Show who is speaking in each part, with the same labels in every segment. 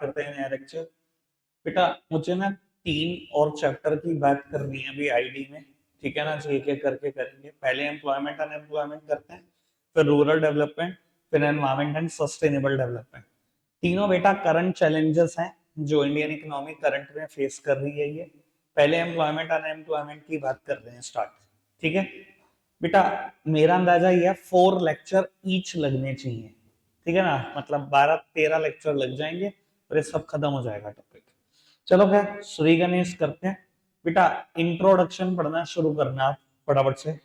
Speaker 1: करते हैं नया लेक्चर। बेटा मुझे ना 3 और चैप्टर की बात करनी है अभी आईडी में, ठीक है ना जी। एक एक करके करेंगे। पहले एम्प्लॉयमेंट अनएम्प्लॉयमेंट करते हैं, फिर रूरल डेवलपमेंट, फिर एनवायरमेंट एंड सस्टेनेबल डेवलपमेंट। तीनों बेटा करंट चैलेंजेस हैं जो इंडियन इकोनॉमी करंट में फेस कर रही है। ये पहले एम्प्लॉयमेंट अनएम्प्लॉयमेंट की बात कर रहे हैं, स्टार्ट। ठीक है बेटा, मेरा अंदाजा ये है 4 लेक्चर ईच लगने चाहिए, ठीक है ना। मतलब 12-13 लेक्चर लग जाएंगे और ये सब खत्म हो जाएगा टॉपिक। चलो खैर श्री गणेश करते हैं। बेटा इंट्रोडक्शन पढ़ना शुरू करना आप फटाफट से।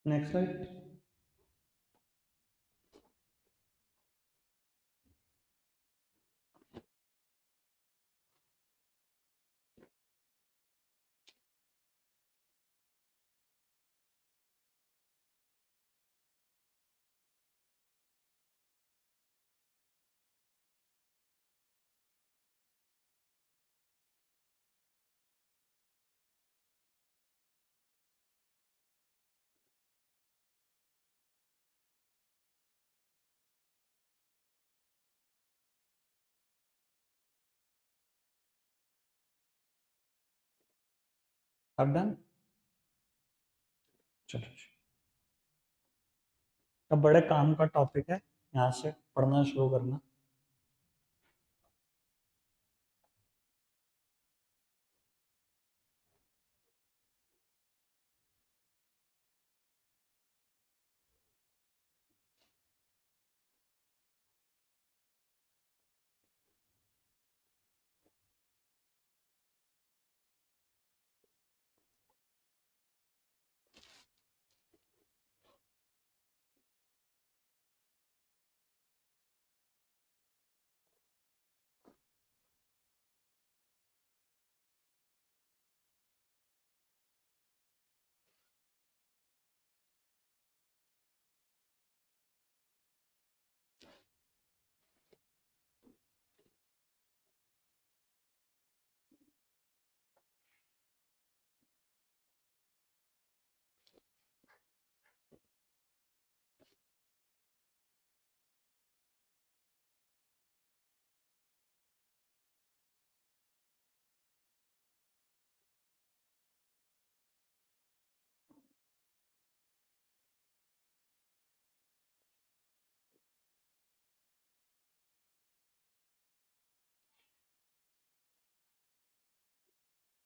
Speaker 1: Next slide. अब डन। चलो अब बड़े काम का टॉपिक है, यहाँ से पढ़ना शुरू करना।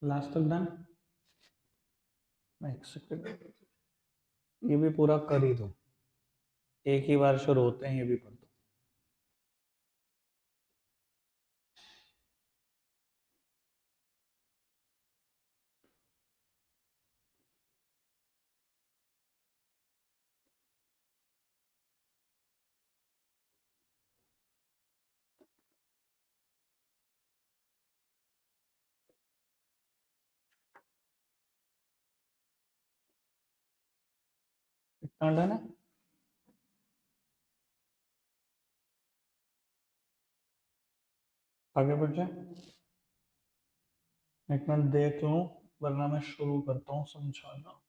Speaker 1: लास्ट तक डन। एक सेकंड, ये भी पूरा कर ही दो, एक ही बार शुरू होते हैं, ये भी पढ़ दो। इतना डन है। आगे बढ़ जाए, एक मिनट देख लूं, वरना मैं शुरू करता हूँ समझाना।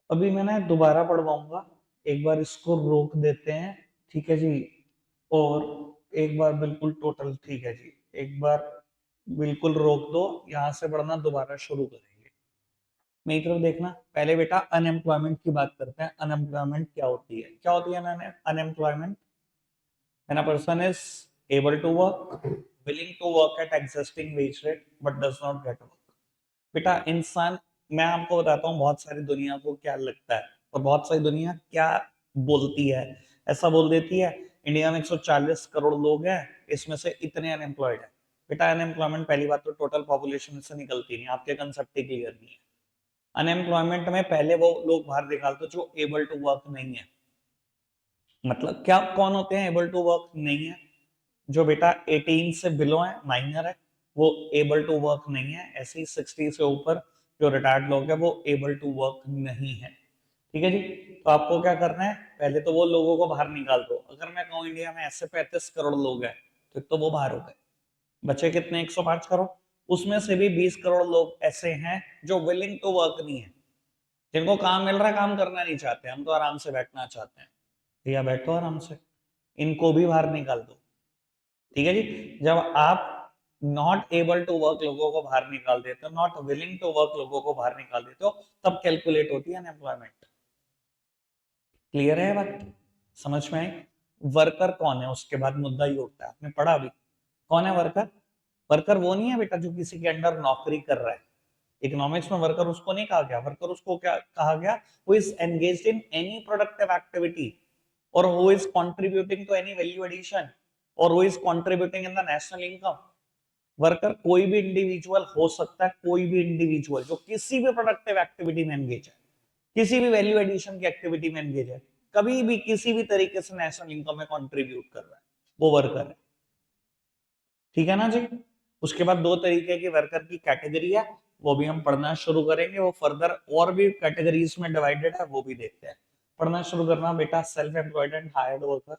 Speaker 1: अभी मैंने दोबारा पढ़वाऊंगा, एक बार इसको रोक देते हैं, ठीक है जी। और एक बार बिल्कुल टोटल, ठीक है जी। एक बार बिल्कुल रोक दो, यहाँ से पढ़ना दोबारा शुरू करेंगे। मेरी तरफ देखना। पहले बेटा अनएम्प्लॉयमेंट की बात करते हैं। अनएम्प्लॉयमेंट क्या होती है? क्या होती है unemployment? When a person is able to work, willing to work at existing wage rate, but does not get work. बेटा इंसान, मैं आपको बताता हूँ बहुत सारी दुनिया को क्या लगता है और बहुत सारी दुनिया क्या बोलती है, ऐसा बोल देती है इंडिया में 140 करोड़ लोग हैं, इसमें से इतने अनएम्प्लॉयड है। बेटा अनएम्प्लॉयमेंट पहली बात तो टोटल पॉपुलेशन से निकलती नहीं, आपके कंसेप्ट ही क्लियर नहीं है। अनएम्प्लॉयमेंट में पहले वो लोग बाहर निकालते जो एबल टू वर्क नहीं है। मतलब क्या, कौन होते हैं एबल टू वर्क नहीं है? जो बेटा 18 से बिलो है, माइनर है, वो एबल टू वर्क नहीं है। ऐसे ही 60 से ऊपर जो रिटायर्ड लोग हैं वो एबल टू वर्क नहीं है। ठीक है जी। तो आपको क्या करना है, पहले तो वो लोगों को बाहर निकाल दो। अगर मैं कहूँ इंडिया में ऐसे 35 करोड़ लोग हैं, तो वो बाहर हो गए। बचे कितने, 105 करोड़। उसमें से भी 20 करोड़ लोग ऐसे हैं जो विलिंग टू वर्क नहीं है, जिनको काम मिल रहा है, काम करना नहीं चाहते, हम तो आराम से बैठना चाहते हैं। भैया बैठो आराम से, इनको भी बाहर निकाल दो। ठीक है जी। जब आप नॉट एबल टू वर्क लोगों को बाहर निकाल देते हो, नॉट विलिंग टू वर्क लोगों को बाहर निकाल देते हो, तब कैलकुलेट होती है अनएम्प्लॉयमेंट। क्लियर है बात, समझ में आई? वर्कर कौन है, उसके बाद मुद्दा ही उठता है, आपने पढ़ा अभी कौन है वर्कर? वर्कर वो नहीं है बेटा जो किसी के अंडर नौकरी कर रहा है। इकोनॉमिक्स में वर्कर उसको नहीं कहा गया, वर्कर उसको क्या कहा गया, who is engaged in any productive activity और who is contributing to any value addition और who is contributing in the national income. Worker कोई भी इंडिविजुअल हो सकता है, कोई भी इंडिविजुअल जो किसी भी प्रोडक्टिव एक्टिविटी में एंगेज है, किसी भी वैल्यू एडिशन की एक्टिविटी में एंगेज है, कभी भी किसी भी तरीके से नेशनल इनकम में कंट्रीब्यूट कर रहा है, वो वर्कर है। ठीक है ना जी। उसके बाद दो तरीके की वर्कर की कैटेगरी है, वो भी हम पढ़ना शुरू करेंगे, वो फर्दर और भी कैटेगरीज में डिवाइडेड है, वो भी देखते हैं। पढ़ना शुरू करना बेटा, self employed and hired worker.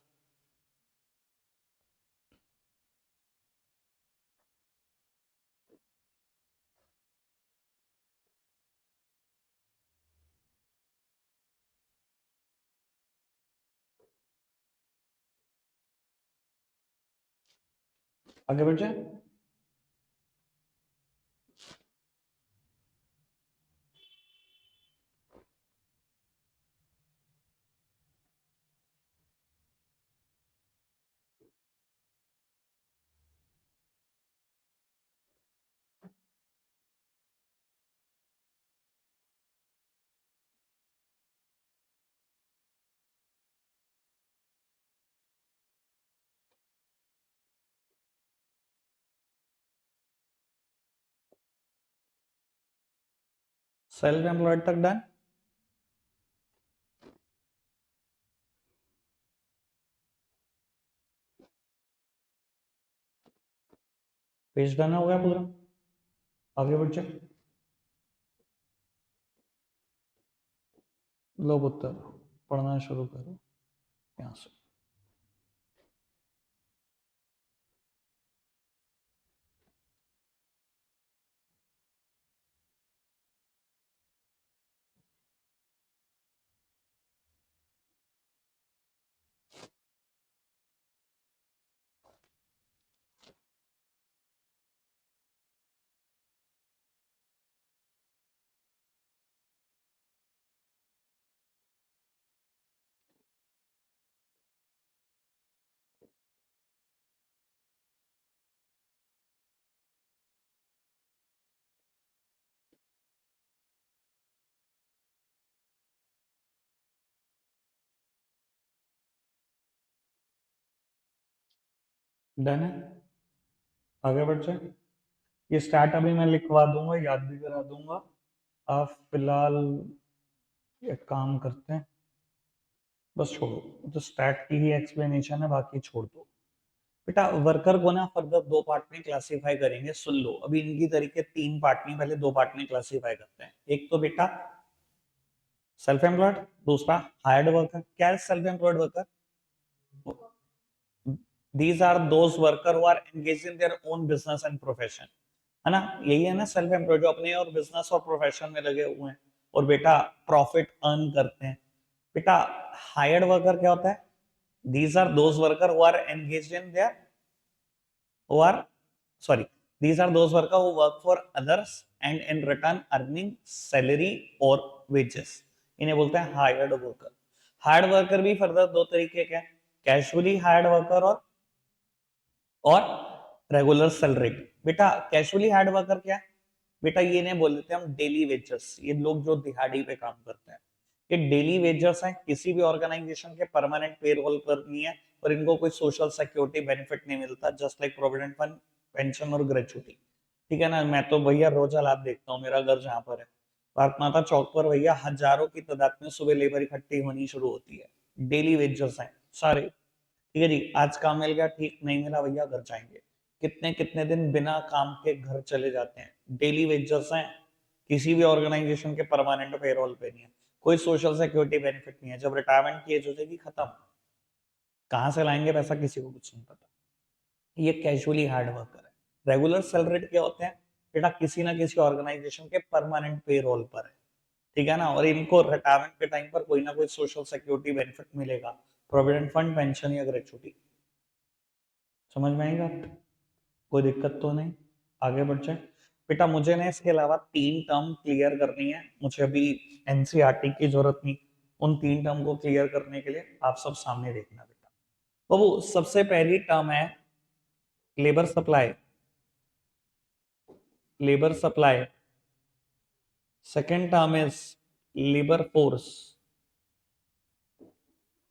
Speaker 1: आगे बढ़ जाए। सेल्फ एम्प्लॉयड तक डन। पेज डन हो गया पूरा, आगे बढ़ जाए। लो पुत्र, पढ़ना शुरू करो यहाँ से। डन है, आगे बढ़ जाए। ये स्टार्ट अभी मैं लिखवा दूंगा, याद भी करा दूंगा। आप फिलहाल एक काम करते हैं, बस छोड़ो, तो स्टैट की ही एक्सप्लेनेशन है, बाकी छोड़ दो। बेटा वर्कर को ना फर्दर दो पार्ट में क्लासिफाई करेंगे, सुन लो। अभी इनकी तरीके तीन पार्ट में, पहले दो पार्ट में क्लासिफाई करते हैं। एक तो बेटा सेल्फ एम्प्लॉयड, दूसरा हायर्ड वर्कर। क्या है self employed worker? These are those worker who are engage in their own business and profession, है ना? यही है ना सेल्फ एम्प्लॉयड, जो अपने और बिजनेस और प्रोफेशन में लगे हुए हैं और बेटा प्रॉफिट अर्न करते हैं। बेटा हायर्ड वर्कर क्या होता है? these are those worker who are engaged in their who are sorry these are those worker who work for others and in return earning salary or wages, इन्हें बोलते हैं hired worker. Hired worker भी further दो तरीके के हैं, casually hired worker और regular salary. बेटा कैजुअली हायर्ड वर्कर क्या है? बेटा ये नहीं बोल देते हम डेली वेजेस, ये लोग जो दिहाड़ी पे काम करते हैं। ये डेली वेजर्स हैं, किसी भी ऑर्गेनाइजेशन के परमानेंट पेरोल पर नहीं है और इनको कोई सोशल सिक्योरिटी बेनिफिट नहीं मिलता, just like provident fund, pension और ग्रेचुटी। ठीक है ना। मैं तो भैया रोज हालात देखता हूँ, मेरा घर जहाँ पर है, भारत माता चौक पर भैया हजारों की तादाद में सुबह लेबर इकट्ठी होनी शुरू होती है। डेली वेजर्स हैं सारे। ठीक है जी, आज काम मिल गया, ठीक, नहीं मिला भैया घर जाएंगे। कितने कितने दिन बिना काम के घर चले जाते हैं। डेली वेजर्स हैं, किसी भी ऑर्गेनाइजेशन के परमानेंट पेरोल पे नहीं है, कोई सोशल सिक्योरिटी बेनिफिट नहीं है। जब रिटायरमेंट की एज हो जाएगी, खत्म। कहाँ से लाएंगे पैसा, किसी को कुछ नहीं पता। ये कैजुअली हार्ड वर्कर है। रेगुलर सैलरीड क्या होते हैं बेटा, किसी ना किसी ऑर्गेनाइजेशन के परमानेंट पेरोल पर है। ठीक है ना। और इनको रिटायरमेंट के टाइम पर कोई ना कोई सोशल सिक्योरिटी बेनिफिट मिलेगा, प्रोविडेंट फंड, पेंशन या ग्रेचुटी। समझ में आई बात? कोई दिक्कत तो नहीं? आगे बढ़ जाए बेटा। मुझे ना इसके अलावा 3 टर्म क्लियर करनी है, मुझे अभी एनसीईआरटी की जरूरत नहीं। उन 3 टर्म को क्लियर करने के लिए आप सब सामने देखना बेटा। तो वो सबसे पहली टर्म है labour supply. Labour supply. Second term is labour force.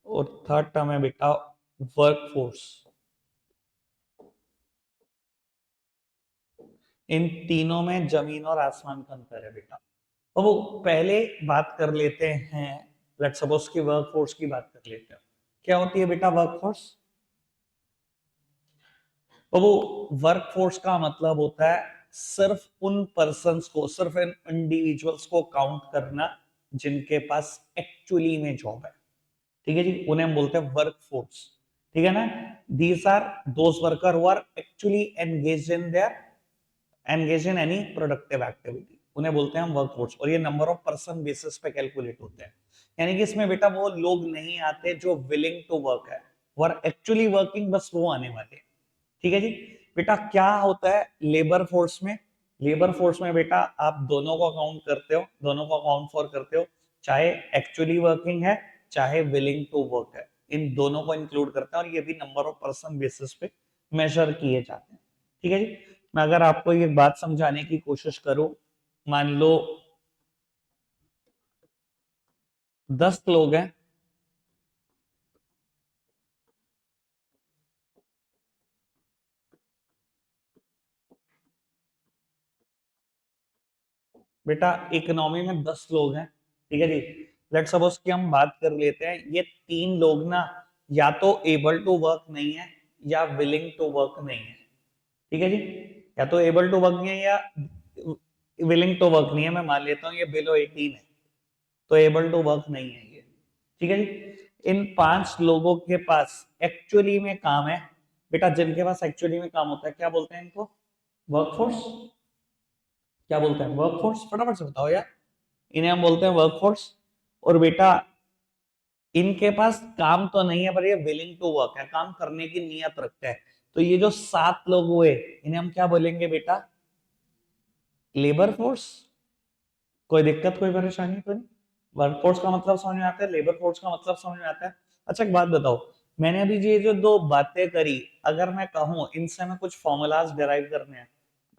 Speaker 1: और थर्ड टर्म है बेटा वर्क फोर्स। इन तीनों में जमीन और आसमान का अंतर है बेटा। तो वो पहले बात कर लेते हैं, लेट्स सपोज की वर्क फोर्स की बात कर लेते हैं। क्या होती है बेटा वर्क फोर्स? तो वो वर्क फोर्स का मतलब होता है सिर्फ उन पर्संस को, सिर्फ इन इंडिविजुअल्स को काउंट करना जिनके पास एक्चुअली में जॉब है। ठीक है जी, उन्हें हम बोलते हैं वर्क फोर्स। ठीक है ना। These are those worker who are actually engage in any productive activity, उन्हें बोलते हैं हम वर्क फोर्स। और ये नंबर ऑफ पर्सन बेसिस पे कैलकुलेट होते हैं। यानी कि इसमें बेटा वो लोग नहीं आते जो विलिंग टू वर्क है, वो आर एक्चुअली वर्किंग, बस वो आने वाले। ठीक है जी। बेटा क्या होता है लेबर फोर्स में? लेबर फोर्स में बेटा आप दोनों को अकाउंट करते हो, दोनों को अकाउंट फॉर करते हो, चाहे एक्चुअली वर्किंग है चाहे विलिंग टू वर्क है, इन दोनों को इंक्लूड करते हैं। और ये भी नंबर ऑफ पर्सन बेसिस पे मेजर किए जाते हैं। ठीक है जी। मैं अगर आपको ये बात समझाने की कोशिश करूं, मान लो 10 लोग हैं। बेटा इकोनॉमी में 10 लोग हैं। ठीक है जी। लेट सपोज कि हम बात कर लेते हैं, ये 3 लोग ना या तो एबल टू वर्क नहीं है या विलिंग टू वर्क नहीं है। ठीक है जी। या तो एबल टू वर्क नहीं है या विलिंग टू वर्क नहीं है। मैं मान लेता हूँ ये बिलो 18 है, तो एबल टू वर्क नहीं है ये। ठीक है जी। इन 5 लोगों के पास एक्चुअली में काम है। बेटा जिनके पास एक्चुअली में काम होता है क्या बोलते हैं इनको? वर्कफोर्स। क्या बोलते हैं? वर्कफोर्स। फटाफट से बताओ यार। इन्हें हम बोलते हैं वर्कफोर्स। और बेटा इनके पास काम तो नहीं है पर ये विलिंग टू वर्क है, काम करने की नीयत रखते हैं। तो ये जो 7 लोग हुए, इन्हें हम क्या बोलेंगे बेटा? Labour force. कोई दिक्कत कोई परेशानी तो नहीं? वर्क फोर्स का मतलब समझ में आता है, लेबर फोर्स का मतलब समझ में आता है। अच्छा एक बात बताओ, मैंने अभी ये जो 2 बातें करी, अगर मैं कहूं इनसे मैं कुछ फॉर्मूलाज डिराइव करने हैं,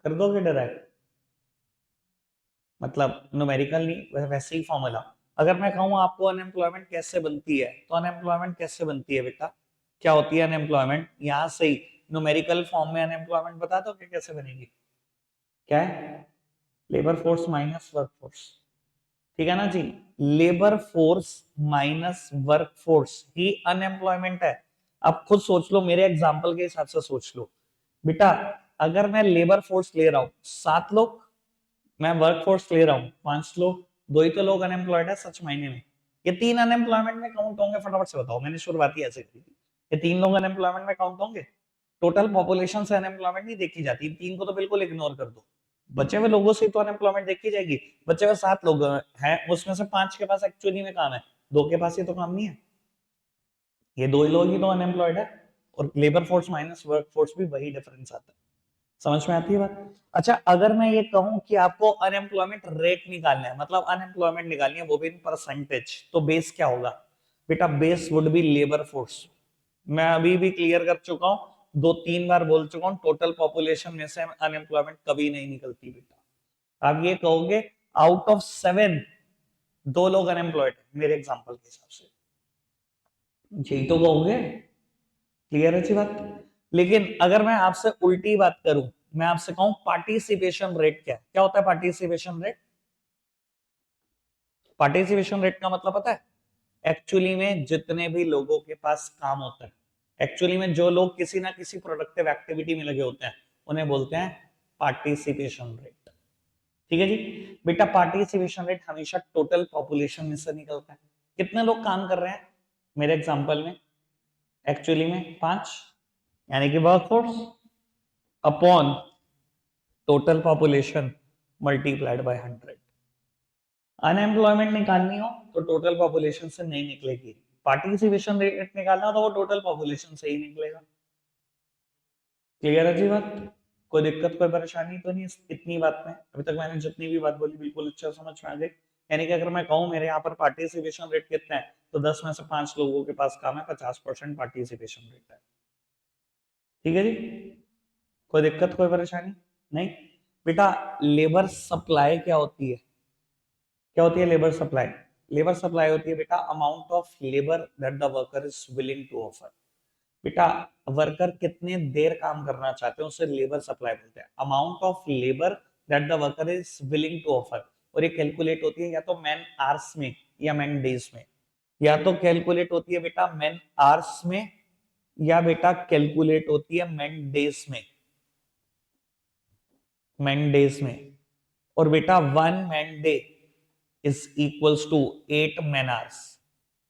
Speaker 1: कर दोगे डिराइव? मतलब न्यूमेरिकल नहीं, वैसे ही फॉर्मूला। अगर मैं कहूँ आपको अनएम्प्लॉयमेंट कैसे बनती है, तो अनएम्प्लॉयमेंट कैसे बनती है बेटा? क्या होती है अनएम्प्लॉयमेंट? यहाँ से ही न्यूमेरिकल फॉर्म में अनएम्प्लॉयमेंट बता दो कि कैसे बनेगी। क्या है? Labour force minus work force. ठीक है ना जी। Labour force minus work force ही अनएम्प्लॉयमेंट है। अब खुद सोच लो, मेरे एग्जांपल के हिसाब से सोच लो बेटा। अगर मैं लेबर फोर्स ले रहा हूं 7 लोग, मैं वर्क फोर्स ले रहा हूँ 5 लोग, 2 ही तो लोग अनएम्प्लॉयड है सच मायने में। ये 3 अनएम्प्लॉयमेंट में काउंट होंगे? फटाफट से बताओ, मैंने शुरुआत ही ऐसे की थी। ये 3 लोग अनएम्प्लॉयमेंट में काउंट होंगे? टोटल पॉपुलेशन से अनएम्प्लॉयमेंट नहीं देखी जाती, 3 को तो बिल्कुल इग्नोर कर दो। बचे हुए लोगों से तो अनएम्प्लॉयमेंट देखी जाएगी। बचे हुए 7 लोग हैं, उसमें से 5 के पास एक्चुअली में काम है, 2 के पास ही तो काम नहीं है। ये 2 ही लोग ही तो अनएम्प्लॉयड है। और labour force minus work force भी वही डिफरेंस आता है। समझ में आती है बात? अच्छा अगर मैं ये कहूं कि आपको अनएम्प्लॉयमेंट रेट निकालना है, मतलब अनएम्प्लॉयमेंट निकालनी है वो भी इन परसेंटेज, तो बेस क्या होगा बेटा? Base would be labour force. मैं अभी भी क्लियर कर चुका हूं, 2-3 बार बोल चुका हूं, टोटल पॉपुलेशन में से अनएम्प्लॉयमेंट कभी नहीं निकलती बेटा। आप ये कहोगे आउट ऑफ 7 2 लोग अनएम्प्लॉयड है मेरे एग्जांपल के हिसाब से, यही तो कहोगे, क्लियर है जी बात। लेकिन अगर मैं आपसे उल्टी बात करूं, मैं आपसे कहूं पार्टिसिपेशन रेट क्या है, क्या होता है पार्टिसिपेशन रेट? पार्टिसिपेशन रेट का मतलब पता है? एक्चुअली में जितने भी लोगों के पास काम होता है, एक्चुअली में जो लोग किसी ना किसी प्रोडक्टिव एक्टिविटी में लगे होते हैं, उन्हें बोलते हैं पार्टिसिपेशन रेट। ठीक है जी। बेटा पार्टिसिपेशन रेट हमेशा टोटल पॉपुलेशन में से निकलता है। कितने लोग काम कर रहे हैं मेरे एग्जांपल में? एक्चुअली में 5, यानी कि workforce upon total population multiplied by 100। Unemployment निकालनी हो तो टोटल पॉपुलेशन से नहीं निकलेगी, पार्टिसिपेशन रेट निकालना हो तो वो टोटल पॉपुलेशन से ही निकलेगा। क्लियर है जी बात? कोई दिक्कत कोई परेशानी तो नहीं इतनी बात में? अभी तक मैंने जितनी भी बात बोली बिल्कुल अच्छा समझ में आ गई। यानी कि अगर मैं कहूं मेरे यहाँ पर पार्टिसिपेशन रेट कितना है, तो 10 में से 5 लोगों के पास काम है, 50% पार्टिसिपेशन रेट है। ठीक है जी, कोई दिक्कत कोई परेशानी नहीं? बेटा लेबर सप्लाई क्या होती है? क्या होती है लेबर सप्लाई? लेबर सप्लाई होती है बेटा amount of labour that the worker is willing to offer. बेटा वर्कर कितने देर काम करना चाहते हैं उसे लेबर सप्लाई बोलते हैं, amount of labour that the worker is willing to offer. और ये कैलकुलेट होती है या तो मैन आवर्स में या मैन डेज में, या तो कैलकुलेट होती है बेटा मैन आवर्स में, या बेटा कैलकुलेट होती है मैन डेज में, मैन डेज में। और बेटा 1 man day is equals to 8 man hours.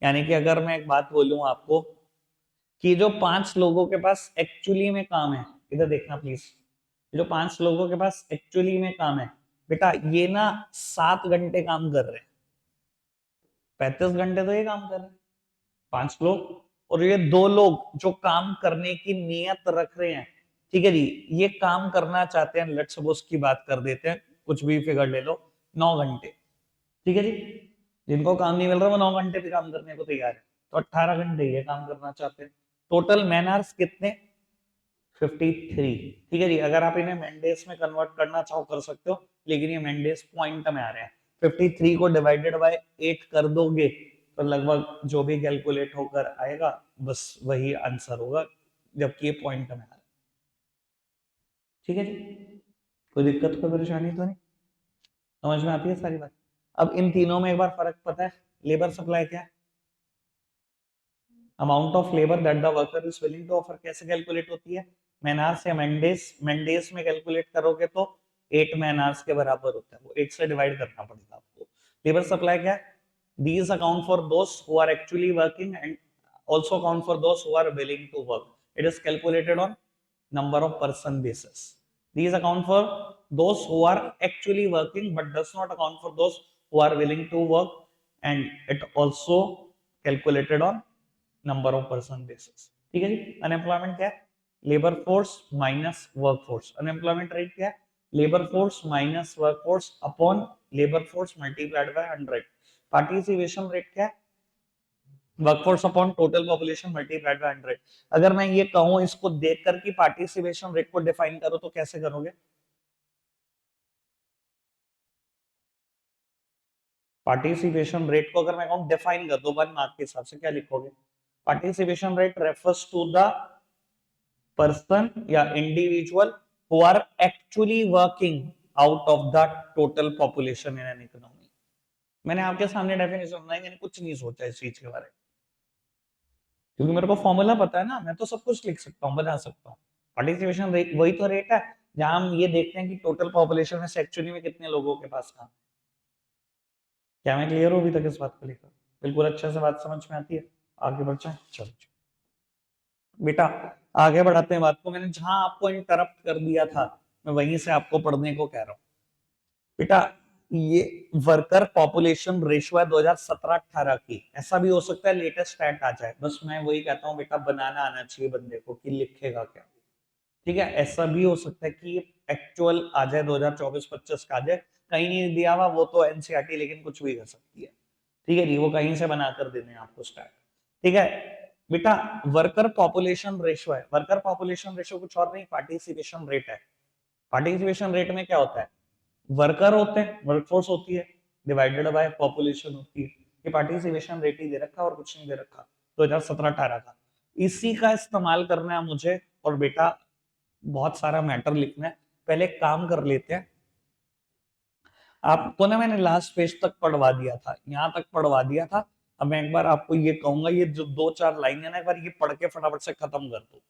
Speaker 1: यानी कि अगर मैं एक बात बोलूं आपको कि जो 5 लोगों के पास एक्चुअली में काम है, इधर देखना प्लीज, जो 5 लोगों के पास एक्चुअली में काम है बेटा, ये ना 7 घंटे काम कर रहे हैं, 35 घंटे तो ये काम कर रहे हैं 5 लोग, और ये 2 लोग जो काम करने की नियत रख रहे हैं, ठीक है जी, ये काम करना चाहते हैं, लेट्स सपोज की बात कर देते हैं, कुछ भी फिगर ले लो, 9 घंटे। ठीक है जी, जिनको काम नहीं मिल रहा वो 9 घंटे भी काम करने को तैयार है, तो 18 घंटे ये काम करना चाहते हैं। टोटल मैन आवर्स कितने? 53। ठीक है जी, अगर आप इन्हें मैंडेज में कन्वर्ट करना चाहो कर सकते हो, लेकिन ये मैंडेज पॉइंट में आ रहे हैं। 53 को डिवाइडेड बाय 8 कर दोगे तो लगभग जो भी कैलकुलेट होकर आएगा बस वही आंसर होगा, जबकि ये पॉइंट में आ रहा है। ठीक है जी, कोई दिक्कत कोई परेशानी तो नहीं? समझ में आती है सारी बात? अब इन तीनों में एक बार फर्क पता है, लेबर सप्लाई क्या है, amount of labour that the worker is willing to offer कैसे कैलकुलेट होती है? मैन आवर्स या मैंडेज, मैंडेज में कैलकुलेट करोगे तो 8 मैन आवर्स के बराबर होता है, वो 8 से डिवाइड करना पड़ेगा आपको। लेबर सप्लाई क्या है? These account for those who are actually working and also account for those who are willing to work. It is calculated on number of person basis. These account for those who are actually working but does not account for those who are willing to work, and it also calculated on number of person basis. ठीक है जी। Unemployment क्या है? Labour force minus work force. Unemployment rate क्या है? Labour force minus work force upon labour force multiplied by 100। Participation rate क्या है? Workforce upon total population multiplied by 100। अगर मैं ये कहूं इसको देखकर कि पार्टिसिपेशन रेट को डिफाइन करो तो कैसे करोगे? पार्टिसिपेशन रेट को अगर मैं कहूं डिफाइन कर दो 1 मार्क के हिसाब से, क्या लिखोगे? Participation rate refers to the person या individual who are actually working out of the total population in an economy। मैंने आपके सामने डेफिनेशन बनाई, मैंने कुछ नहीं सोचा इस चीज के बारे में, क्योंकि मेरे को फॉर्मूला पता है ना, मैं तो सब कुछ लिख सकता हूँ बना सकता हूँ। पार्टिसिपेशन रेट वही तो रेट है जहां हम ये देखते हैं कि टोटल पॉपुलेशन में से एक्चुअली में कितने लोगों के पास काम है। क्या मैं क्लियर हूँ अभी तक इस बात को लेकर? बिल्कुल अच्छे से बात समझ में आती है? आगे बढ़ जाए, चलो बेटा आगे बढ़ाते हैं बात को। मैंने जहां आपको इंटरप्ट कर दिया था मैं वहीं से आपको पढ़ने को कह रहा हूं। बेटा ये वर्कर पॉपुलेशन रेशियो है 2017-18 की, ऐसा भी हो सकता है लेटेस्ट स्टैट आ जाए, बस मैं वही कहता हूँ बेटा बनाना आना चाहिए बंदे को कि लिखेगा क्या। ठीक है, ऐसा भी हो सकता है कि एक्चुअल आ जाए 2024-25 का आ जाए, कहीं नहीं दिया हुआ वो तो एनसीईआरटी, लेकिन कुछ भी कर सकती है। ठीक है जी, वो कहीं से बना कर देने आपको स्टार्ट। ठीक है बेटा, वर्कर पॉपुलेशन रेशियो है, वर्कर पॉपुलेशन रेशियो कुछ और नहीं पार्टिसिपेशन रेट है। पार्टिसिपेशन रेट में क्या होता है? वर्कर होते हैं, वर्कफोर्स होती है, डिवाइडेड बाय पॉपुलेशन होती है। ये पार्टिसिपेशन रेट ही दे रखा और कुछ नहीं दे रखा 2017-18 का। इसी का इस्तेमाल करना है मुझे, और बेटा बहुत सारा मैटर लिखना है। पहले एक काम कर लेते हैं, आपको ना मैंने लास्ट पेज तक पढ़वा दिया था, यहाँ तक पढ़वा दिया था। अब मैं एक बार आपको ये कहूंगा, ये जो 2-4 लाइन है ना, एक बार ये पढ़ के फटाफट से खत्म कर दो।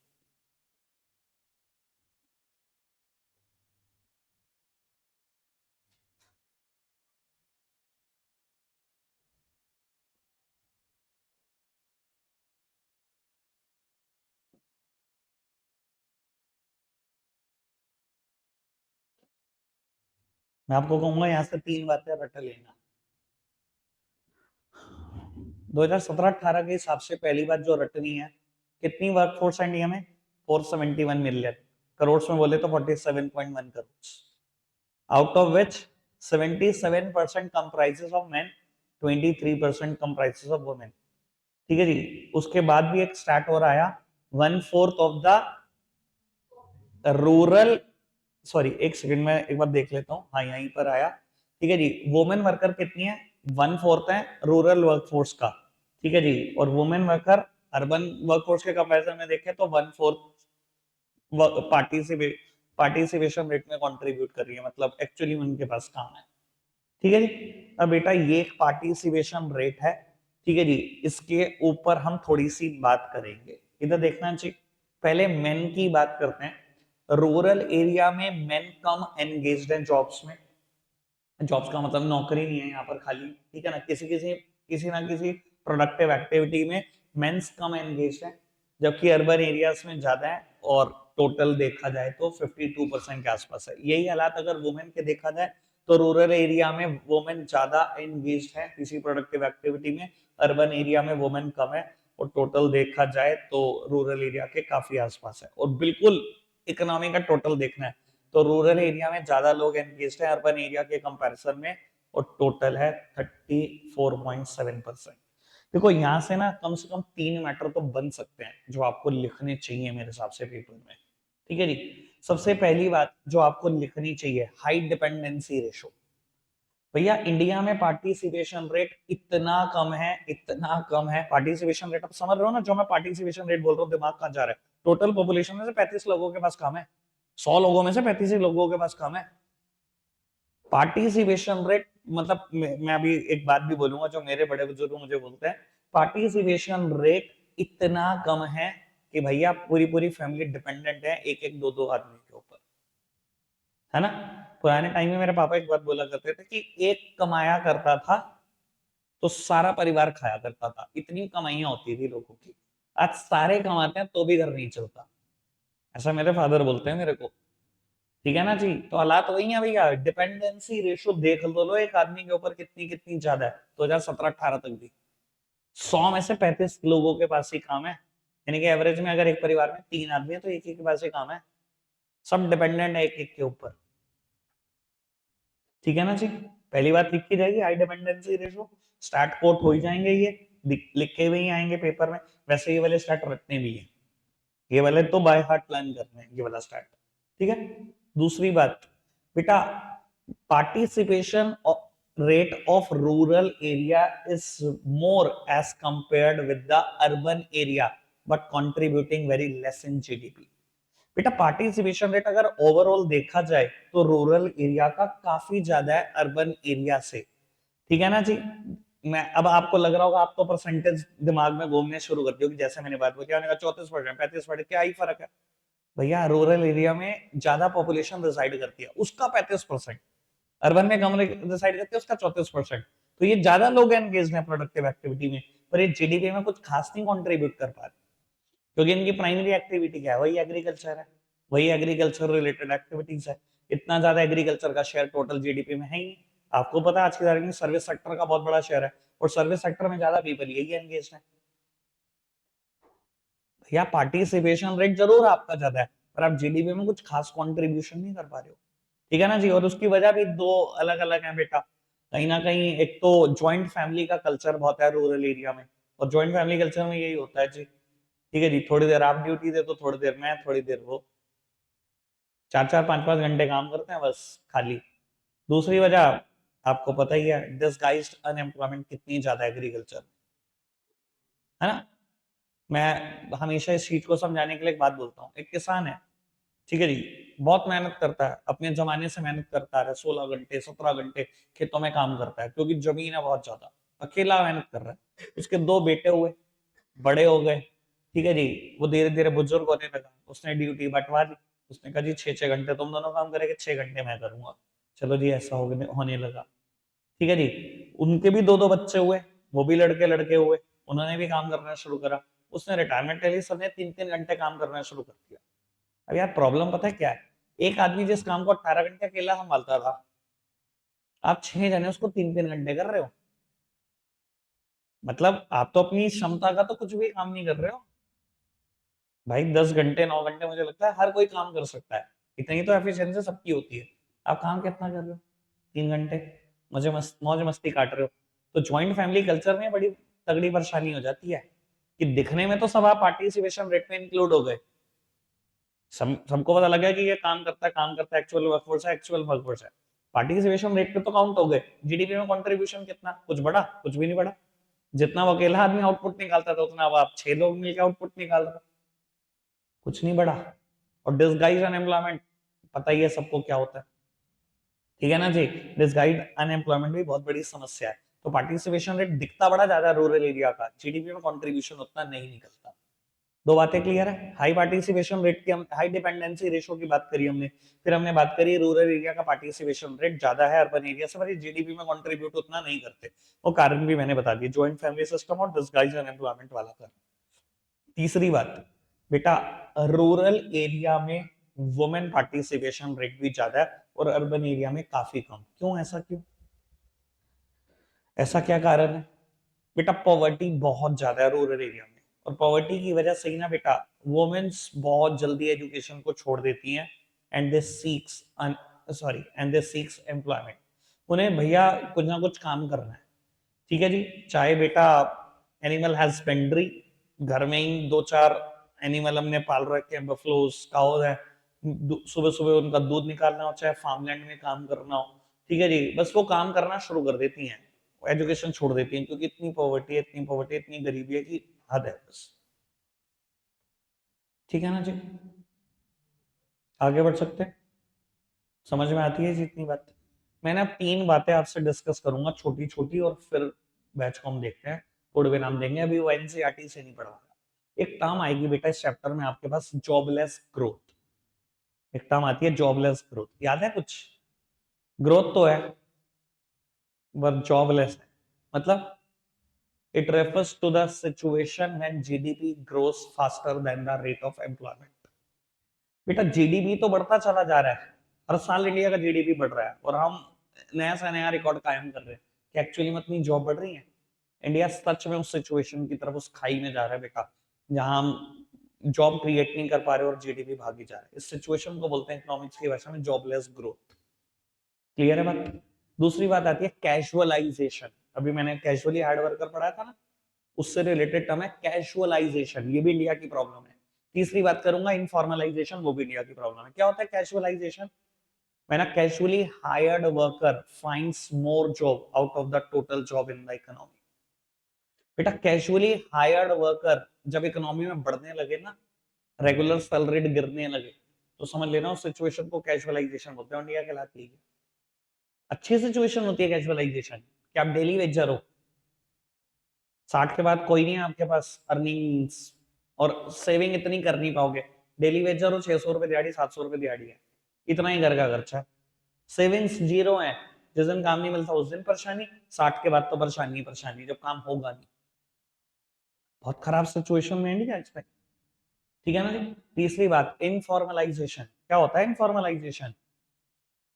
Speaker 1: मैं आपको कहूंगा यहाँ से 3 बातें रट लेना। 2017-18 के हिसाब से पहली बात जो रटनी है, कितनी वर्कफोर्स है इंडिया में? 471 मिलियन। करोड़ में बोले तो 47.1 crore. Out of which 77% comprises of main, 23% comprises of women. ठीक है जी। उसके बाद भी एक स्टैट और आया, 1/4 ऑफ द रूरल, सॉरी एक सेकंड में एक बार देख लेता हूँ, हाँ यहीं पर आया। ठीक है जी। वुमेन वर्कर कितनी है? 1/4 है रूरल वर्कफोर्स का। ठीक है जी। और वुमेन वर्कर अर्बन वर्कफोर्स के कंपैरिजन में देखें तो 1/4 पार्टिसिपेशन रेट में कंट्रीब्यूट कर रही है, मतलब एक्चुअली उनके पास काम है। ठीक है जी। अब बेटा ये एक पार्टिसिपेशन रेट है। ठीक है जी। इसके ऊपर हम थोड़ी सी बात करेंगे, इधर देखना चाहिए। पहले मेन की बात करते हैं। रूरल एरिया में मेन कम एंगेज्ड हैं जॉब्स में। जॉब्स का मतलब नौकरी नहीं है यहाँ पर खाली, ठीक है ना, किसी ना किसी प्रोडक्टिव एक्टिविटी में मेंस कम एंगेज है, जबकि अर्बन एरियाज में ज्यादा है। और टोटल देखा जाए तो 52% के आसपास है। यही हालात अगर वुमेन के देखा जाए तो रूरल एरिया में वुमेन ज्यादा एंगेज है किसी प्रोडक्टिव एक्टिविटी में, अर्बन एरिया में वुमेन कम है। और टोटल देखा जाए तो रूरल एरिया के काफी आसपास है। और बिल्कुल इकोनॉमी का टोटल देखना है तो रूरल एरिया में ज्यादा लोग एंगेज है अर्बन एरिया के कंपैरिजन में, और टोटल है 34.7%। देखो यहाँ से ना कम से कम 3 मैटर तो बन सकते हैं जो आपको लिखने चाहिए मेरे हिसाब से पेपर में। ठीक है जी। सबसे पहली बात जो आपको लिखनी चाहिए, हाई डिपेंडेंसी रेशो। भैया इंडिया में पार्टिसिपेशन रेट इतना कम है, इतना कम है पार्टिसिपेशन रेट। आप समझ रहे हो ना जो मैं पार्टिसिपेशन रेट बोल रहा हूँ, दिमाग कहाँ जा रहा है? टोटल पॉपुलेशन में से 35 लोगों के पास काम है, 100 लोगों में से 35 लोगों के पास काम है। पार्टिसिपेशन रेट मतलब मैं अभी एक बात भी बोलूंगा जो मेरे बड़े बुजुर्ग मुझे बोलते हैं, पार्टिसिपेशन रेट इतना कम है कि भैया पूरी पूरी फैमिली डिपेंडेंट है एक एक दो दो आदमी के ऊपर, है ना। पुराने टाइम में मेरे पापा एक बात बोला करते थे कि एक कमाया करता था तो सारा परिवार खाया करता था, इतनी कमाइयां होती थी लोगों की। आज सारे कमाते हैं तो भी घर नहीं चलता, ऐसा मेरे फादर बोलते हैं मेरे को। ठीक है ना जी। तो हालात वही है भैया, डिपेंडेंसी रेशो देख लो एक आदमी के ऊपर कितनी कितनी ज्यादा है। 2017-18 तक भी 100 में से 35 लोगों के पास ही काम है, यानी कि एवरेज में अगर एक परिवार में 3 आदमी है तो एक ही के पास ही काम है। सब डिपेंडेंट है एक एक के ऊपर। ठीक है ना जी। पहली बात लिखी जाएगी high dependency ratio. Start quote हो ही जाएंगे ये, लिखे हुए ही आएंगे पेपर में। वैसे ये वाले स्टार्ट रखने भी है, ये वाले तो बाय हार्ट प्लान करने हैं ये वाला स्टार्ट। ठीक है। दूसरी बात बेटा, participation rate of rural area is more as compared with the urban area but contributing very less in GDP। बेटा पार्टिसिपेशन रेट अगर ओवरऑल देखा जाए तो रूरल एरिया का काफी ज्यादा है अर्बन एरिया से। ठीक है ना जी। मैं अब आपको लग रहा होगा, आप तो परसेंटेज दिमाग में घूमने शुरू कर दियो कि जैसे मैंने बात बोली 34%, 35%, क्या ही फर्क है भैया। रूरल एरिया में ज्यादा पॉपुलेशन रिसाइड करती है, उसका 35%। अर्बन में कम रिसाइड करते हैं, उसका 34%। तो ये ज्यादा लोग एंगेज हैं प्रोडक्टिव एक्टिविटी में, पर ये जीडीपी में कुछ खास नहीं कंट्रीब्यूट कर पा रहे, क्योंकि इनकी प्राइमरी एक्टिविटी क्या है? वही एग्रीकल्चर है, वही एग्रीकल्चर रिलेटेड एक्टिविटीज है। इतना ज्यादा एग्रीकल्चर का शेयर टोटल जीडीपी में है ही नहीं। आपको पता है आज की तारीख में सर्विस सेक्टर का बहुत बड़ा शेयर है, और सर्विस सेक्टर में ज्यादा पीपल यही एंगेज है। भैया पार्टिसिपेशन रेट जरूर आपका ज्यादा है, पर आप जीडीपी में कुछ खास कंट्रीब्यूशन नहीं कर पा रहे हो। ठीक है ना जी। और उसकी वजह भी दो अलग अलग है बेटा। कहीं ना कहीं एक तो ज्वाइंट फैमिली का कल्चर बहुत है रूरल एरिया में, और ज्वाइंट फैमिली कल्चर में यही होता है जी। ठीक है जी। थोड़ी देर आप ड्यूटी दे तो थोड़ी देर मैं, थोड़ी देर वो, 4-4 5-5 घंटे काम करते हैं बस खाली। दूसरी वजह, आपको पता ही है डिसगाइज्ड अनएम्प्लॉयमेंट कितनी ज्यादा एग्रीकल्चर, है ना। मैं हमेशा इस चीज को समझाने के लिए एक बात बोलता हूँ, एक किसान है, ठीक है जी, बहुत मेहनत करता है, अपने जमाने से मेहनत करता है, 16 घंटे 17 घंटे खेतों में काम करता है, क्योंकि जमीन है बहुत ज्यादा, अकेला मेहनत कर रहा है। उसके 2 बेटे हुए, बड़े हो गए, ठीक है जी, वो धीरे धीरे बुजुर्ग होने लगा, उसने ड्यूटी बंटवा दी, उसने कहा जी 6-6 घंटे तुम दोनों काम करेंगे, 6 घंटे मैं करूंगा। चलो जी, ऐसा होने लगा, ठीक है जी। उनके भी 2-2 बच्चे हुए, वो भी लड़के लड़के हुए, उन्होंने भी काम करना शुरू करा। उसने रिटायरमेंट ले ली, सबने 3-3 घंटे काम करना शुरू कर दिया। अब यार प्रॉब्लम पता है क्या है, एक आदमी जिस काम को 18 घंटे अकेला संभालता था, आप 6 जने उसको 3-3 घंटे कर रहे हो। मतलब आप तो अपनी क्षमता का तो कुछ भी काम नहीं कर रहे हो भाई। 10 घंटे 9 घंटे मुझे लगता है हर कोई काम कर सकता है, इतनी तो एफिशिएंसी सबकी होती है। आप काम कितना कर रहे हो, 3 घंटे, मुझे मौज मस्ती काट रहे हो। तो ज्वाइंट फैमिली कल्चर में बड़ी तगड़ी परेशानी हो जाती है कि दिखने में तो सब आप पार्टिसिपेशन रेट में इंक्लूड हो गए, सबको पता लगा कि ये काम करता है, एक्चुअल वर्कफोर्स है, पार्टिसिपेशन रेट पे तो काउंट हो गए, जीडीपी में कंट्रीब्यूशन कितना, कुछ बढ़ा, कुछ भी नहीं बढ़ा। जितना वो अकेला आदमी आउटपुट निकालता था, उतना अब आप 6 लोग मिलकर आउटपुट निकाल रहे हो, कुछ नहीं बढ़ा। और डिसगाइज अनएम्प्लॉयमेंट, पता ही है सबको क्या होता है, ठीक है ना जी। डिसगाइज अनएम्प्लॉयमेंट भी बहुत बड़ी समस्या है। तो पार्टिसिपेशन रेट दिखता बड़ा ज्यादा रूरल एरिया का, जीडीपी में कंट्रीब्यूशन उतना नहीं निकलता। 2 बातें क्लियर है, हाई पार्टिसिपेशन रेट की, हम हाई डिपेंडेंसी रेशो की बात करी हमने, फिर हमने बात करी रूरल एरिया का पार्टिसिपेशन रेट ज्यादा है अर्बन एरिया से, पर जीडीपी में कंट्रीब्यूट उतना नहीं करते। वो कारण भी मैंने बता दिया, ज्वाइंट फैमिली सिस्टम और डिसगाइज अनएम्प्लॉयमेंट वाला कारण। तीसरी बात, बेटा रूरल एरिया में वुमेन पार्टिसिपेशन रेट भी ज्यादा है और अर्बन एरिया में काफी कम। क्यों, ऐसा क्यों, ऐसा क्या कारण है? बेटा पॉवर्टी बहुत ज्यादा है रूरल एरिया में, और पॉवर्टी की वजह से ही ना बेटा वुमेन्स बहुत जल्दी एजुकेशन को छोड़ देती हैं, and they seeks and they seeks employment. उन्हें भैया कुछ ना कुछ काम करना है, ठीक है जी। चाहे बेटा एनिमल हस्बेंड्री, घर में ही 2-4 एनिमल हमने पाल रखे हैं, बफलोस, काउज है, सुबह सुबह उनका दूध निकालना हो, चाहे फार्मलैंड में काम करना हो, ठीक है जी, बस वो काम करना शुरू कर देती हैं, एजुकेशन छोड़ देती हैं, क्योंकि इतनी पॉवर्टी इतनी गरीबी है कि हद है बस, ठीक है ना जी। आगे बढ़ सकते हैं, समझ में आती है जी इतनी बात। मैंने अब 3 बातें आपसे डिस्कस करूंगा छोटी छोटी, और फिर बैच को हम देखते हैं, कोड भी नाम देंगे, अभी वो एनसीईआरटी से नहीं पढ़ाऊंगा। एक टर्म आएगी बेटा इस चैप्टर में आपके पास, जॉबलेस ग्रोथ। एक टर्म आती है जॉबलेस ग्रोथ, याद है कुछ? ग्रोथ तो है पर जॉबलेस है, मतलब it refers to the situation when GDP grows faster than the rate of employment. बेटा जीडीपी तो बढ़ता चला जा रहा है, हर साल इंडिया का जीडीपी बढ़ रहा है, और हम नया से नया रिकॉर्ड कायम कर रहे हैं कि एक्चुअली में इतनी जॉब बढ़ रही है। इंडिया सच में उस सिचुएशन की तरफ, उस खाई में जा रहा है बेटा, जहां हम जॉब क्रिएट नहीं कर पा रहे और जीडीपी भागी जा रहा है। इस सिचुएशन को बोलते हैं इकोनॉमिक्स की भाषा में जॉबलेस ग्रोथ। क्लियर है बात? दूसरी बात आती है कैजुअलाइजेशन। अभी मैंने कैजुअली हार्ड वर्कर पढ़ा था ना, उससे रिलेटेड टर्म है कैजुअलाइजेशन, ये भी इंडिया की प्रॉब्लम है। तीसरी बात करूंगा इनफॉर्मलाइजेशन, वो भी इंडिया की प्रॉब्लम है। क्या होता है casualisation? When a casually hired worker finds more job out of the total job in the economy। बेटा कैजुअली हायर्ड वर्कर जब इकोनॉमी में बढ़ने लगे ना, रेगुलर सैलरीड गिरने लगे, तो समझ लेना उस सिचुएशन को कैजुअलाइजेशन बोलते हैं। इंडिया कहलाती है अच्छी सिचुएशन होती है कैजुअलाइजेशन, कि आप डेली वेजर हो, 60 के बाद कोई नहीं है आपके पास अर्निंग्स, और सेविंग इतनी कर नहीं पाओगे। डेली वेजर हो, 600 रुपए दिहाड़ी, 700 रुपए दिहाड़ी है, इतना ही घर का खर्चा है, सेविंग्स जीरो है। जिस दिन काम नहीं मिलता उस दिन परेशानी, 60 के बाद तो परेशानी परेशानी, जब काम होगा नहीं। बहुत खराब सिचुएशन में इंडिया इस पे, ठीक है ना जी। तीसरी बात इनफॉर्मलाइजेशन। क्या होता है informalisation?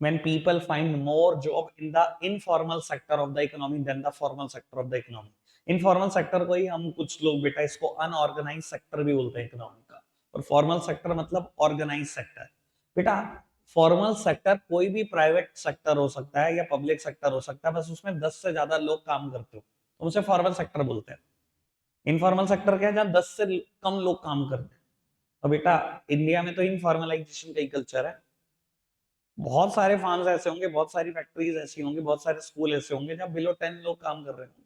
Speaker 1: when people find more job in the informal sector of the economy than the formal sector of the economy। Informal sector को ही हम कुछ लोग बेटा इसको अनऑर्गेनाइज सेक्टर भी बोलते हैं इकोनॉमी का, और फॉर्मल सेक्टर मतलब ऑर्गेनाइज सेक्टर। बेटा फॉर्मल सेक्टर कोई भी प्राइवेट सेक्टर हो सकता है या पब्लिक सेक्टर हो सकता है, बस उसमें 10 से ज्यादा लोग काम करते हो तो उसे फॉर्मल सेक्टर बोलते हैं। इनफॉर्मल सेक्टर क्या है, जहां 10 से कम लोग काम करते हैं। और बेटा इंडिया में तो इनफॉर्मलाइजेशन का ही कल्चर है, बहुत सारे फार्म्स ऐसे होंगे, बहुत सारी फैक्ट्रीज ऐसी होंगी, बहुत सारे स्कूल ऐसे होंगे जहाँ बिलो 10 लोग काम कर रहे होंगे।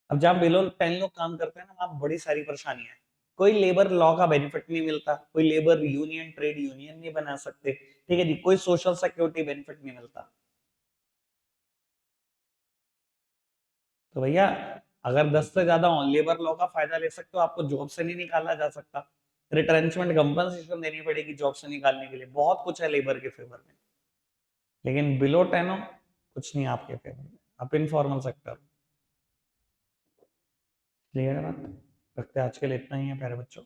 Speaker 1: अब जहाँ बिलो 10 लोग काम करते हैं ना, वहाँ बड़ी सारी परेशानियां हैं। कोई लेबर लॉ का बेनिफिट नहीं मिलता, कोई लेबर यूनियन ट्रेड यूनियन नहीं बना सकते, ठीक है जी, कोई सोशल सिक्योरिटी बेनिफिट नहीं मिलता। तो भैया, अगर 10 से ज्यादा लेबर लॉ का फायदा ले सकते हो, आपको जॉब से नहीं निकाला जा सकता। रिट्रेंचमेंट कंपनसेशन देनी पड़ेगी जॉब से निकालने के लिए, बहुत कुछ है लेबर के फेवर में। लेकिन बिलो 10 हो, कुछ नहीं आपके फेवर में, आप इनफॉर्मल सेक्टर। क्लियर है बात? रखते हैं आज के लिए इतना ही है प्यारे बच्चों।